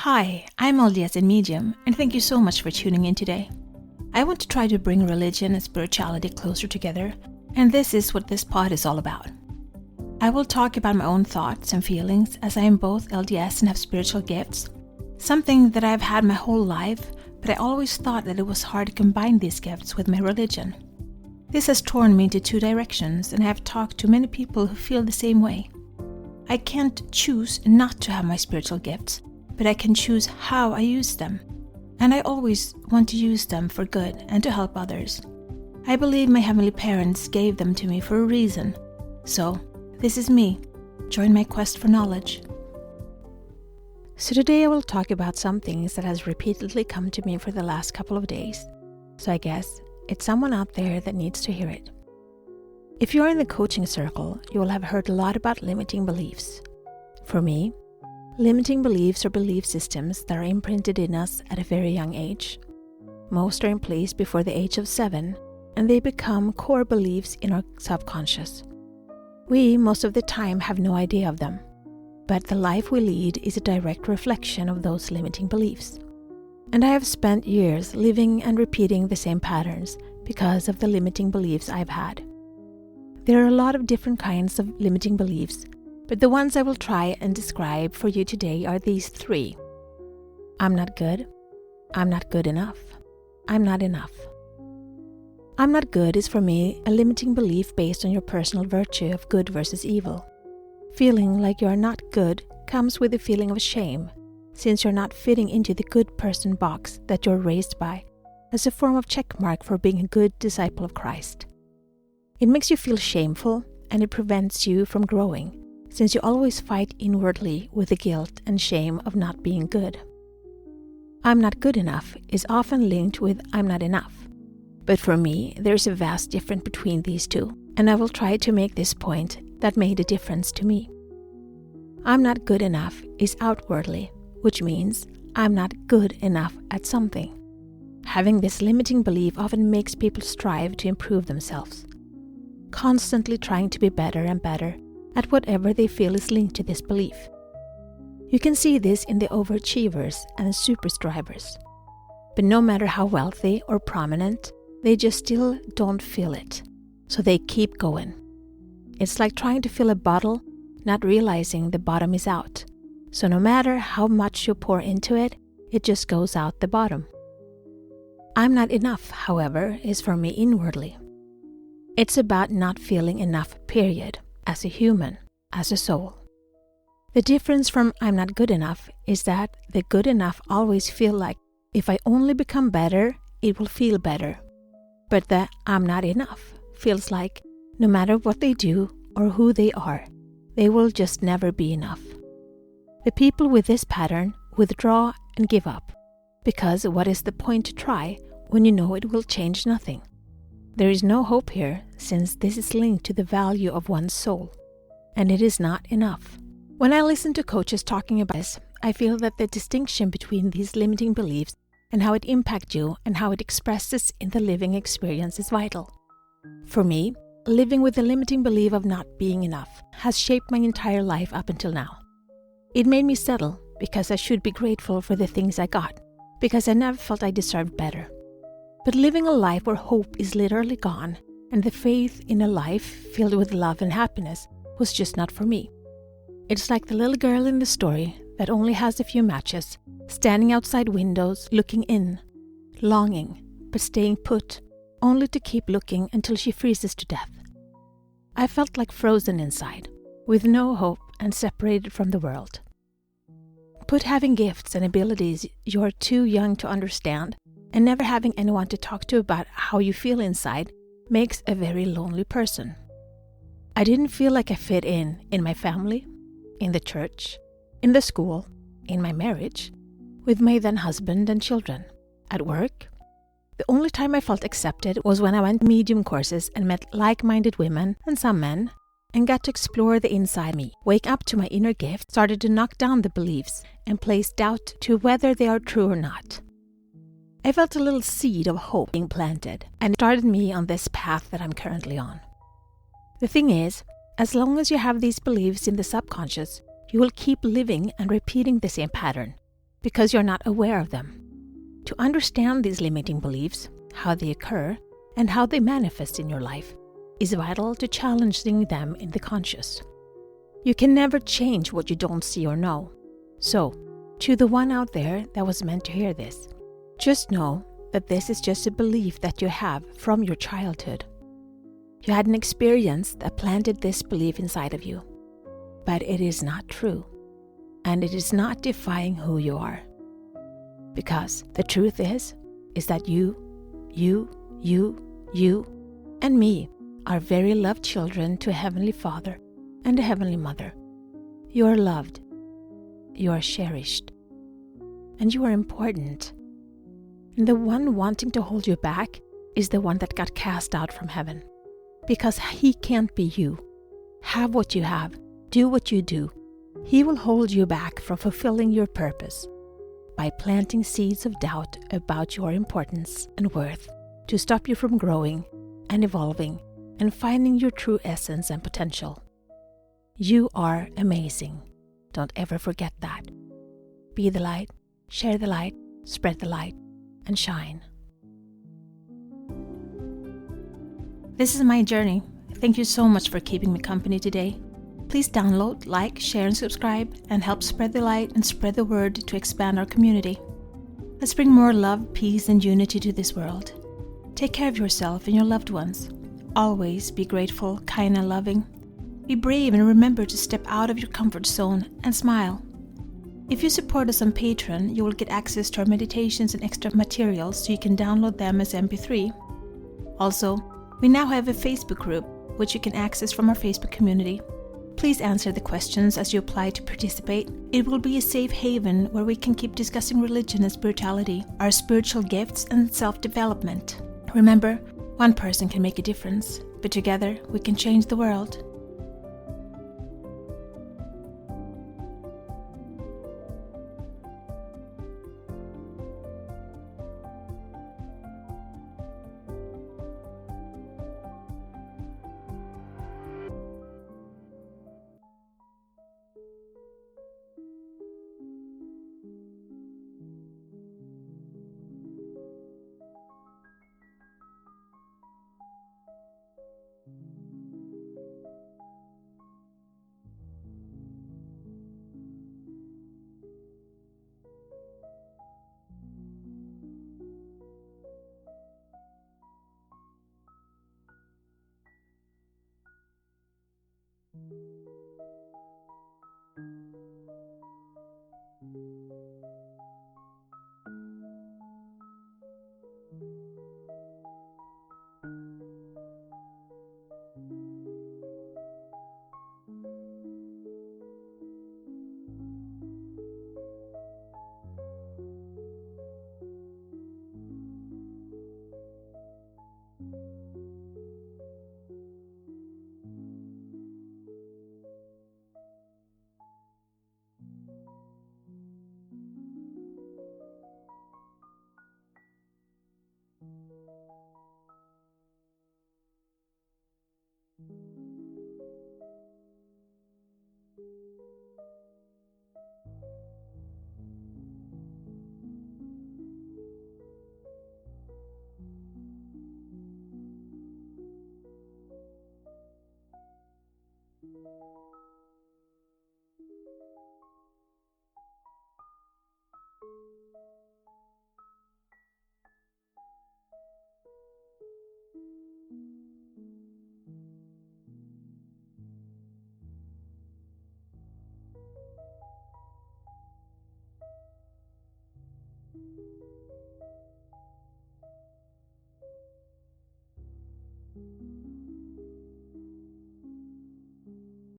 Hi, I'm LDS in Medium, and thank you so much for tuning in today. I want to try to bring religion and spirituality closer together, and this is what this pod is all about. I will talk about my own thoughts and feelings as I am both LDS and have spiritual gifts, something that I've had my whole life, but I always thought that it was hard to combine these gifts with my religion. This has torn me into two directions, and I have talked to many people who feel the same way. I can't choose not to have my spiritual gifts, but I can choose how I use them. And I always want to use them for good and to help others. I believe my heavenly parents gave them to me for a reason. So, this is me. Join my quest for knowledge. So today I will talk about some things that has repeatedly come to me for the last couple of days. So I guess it's someone out there that needs to hear it. If you are in the coaching circle, you will have heard a lot about limiting beliefs. For me, limiting beliefs are belief systems that are imprinted in us at a very young age. Most are in place before the age of 7, and they become core beliefs in our subconscious. We, most of the time, have no idea of them, but the life we lead is a direct reflection of those limiting beliefs. And I have spent years living and repeating the same patterns because of the limiting beliefs I've had. There are a lot of different kinds of limiting beliefs, but the ones I will try and describe for you today are these 3. I'm not good. I'm not good enough. I'm not enough. I'm not good is for me a limiting belief based on your personal virtue of good versus evil. Feeling like you are not good comes with a feeling of shame, since you're not fitting into the good person box that you're raised by, as a form of checkmark for being a good disciple of Christ. It makes you feel shameful, and it prevents you from growing, since you always fight inwardly with the guilt and shame of not being good. I'm not good enough is often linked with I'm not enough. But for me, there's a vast difference between these two, and I will try to make this point that made a difference to me. I'm not good enough is outwardly, which means I'm not good enough at something. Having this limiting belief often makes people strive to improve themselves, constantly trying to be better and better at whatever they feel is linked to this belief. You can see this in the overachievers and the super strivers. But no matter how wealthy or prominent, they just still don't feel it, so they keep going. It's like trying to fill a bottle, not realizing the bottom is out. So no matter how much you pour into it, it just goes out the bottom. I'm not enough, however, is for me inwardly. It's about not feeling enough, period, as a human, as a soul. The difference from I'm not good enough is that the good enough always feel like if I only become better, it will feel better. But the I'm not enough feels like no matter what they do or who they are, they will just never be enough. The people with this pattern withdraw and give up, because what is the point to try when you know it will change nothing? There is no hope here, since this is linked to the value of one's soul, and it is not enough. When I listen to coaches talking about this, I feel that the distinction between these limiting beliefs and how it impacts you and how it expresses in the living experience is vital. For me, living with the limiting belief of not being enough has shaped my entire life up until now. It made me settle because I should be grateful for the things I got, because I never felt I deserved better. But living a life where hope is literally gone and the faith in a life filled with love and happiness was just not for me. It's like the little girl in the story that only has a few matches, standing outside windows looking in, longing, but staying put, only to keep looking until she freezes to death. I felt like frozen inside, with no hope and separated from the world. Put having gifts and abilities you're too young to understand, and never having anyone to talk to about how you feel inside makes a very lonely person. I didn't feel like I fit in my family, in the church, in the school, in my marriage, with my then husband and children, at work. The only time I felt accepted was when I went medium courses and met like-minded women and some men, and got to explore the inside me, wake up to my inner gift, started to knock down the beliefs, and place doubt to whether they are true or not. I felt a little seed of hope being planted, and it started me on this path that I'm currently on. The thing is, as long as you have these beliefs in the subconscious, you will keep living and repeating the same pattern. because you're not aware of them. To understand these limiting beliefs, how they occur, and how they manifest in your life is vital to challenging them in the conscious. You can never change what you don't see or know. So, to the one out there that was meant to hear this, just know that this is just a belief that you have from your childhood. You had an experience that planted this belief inside of you, but it is not true, and it is not defying who you are. Because the truth is that you, and me are very loved children to a Heavenly Father and a Heavenly Mother. You are loved, you are cherished, and you are important. And the one wanting to hold you back is the one that got cast out from heaven. Because he can't be you. Have what you have, do what you do. He will hold you back from fulfilling your purpose by planting seeds of doubt about your importance and worth to stop you from growing and evolving and finding your true essence and potential. You are amazing. Don't ever forget that. Be the light, share the light, spread the light, and shine. This is my journey. Thank you so much for keeping me company today. Please download, like, share, and subscribe, and help spread the light and spread the word to expand our community. Let's bring more love, peace, and unity to this world. Take care of yourself and your loved ones. Always be grateful, kind, and loving. Be brave and remember to step out of your comfort zone and smile. If you support us on Patreon, you will get access to our meditations and extra materials so you can download them as MP3. Also, we now have a Facebook group, which you can access from our Facebook community. Please answer the questions as you apply to participate. It will be a safe haven where we can keep discussing religion and spirituality, our spiritual gifts, and self-development. Remember, one person can make a difference, but together we can change the world.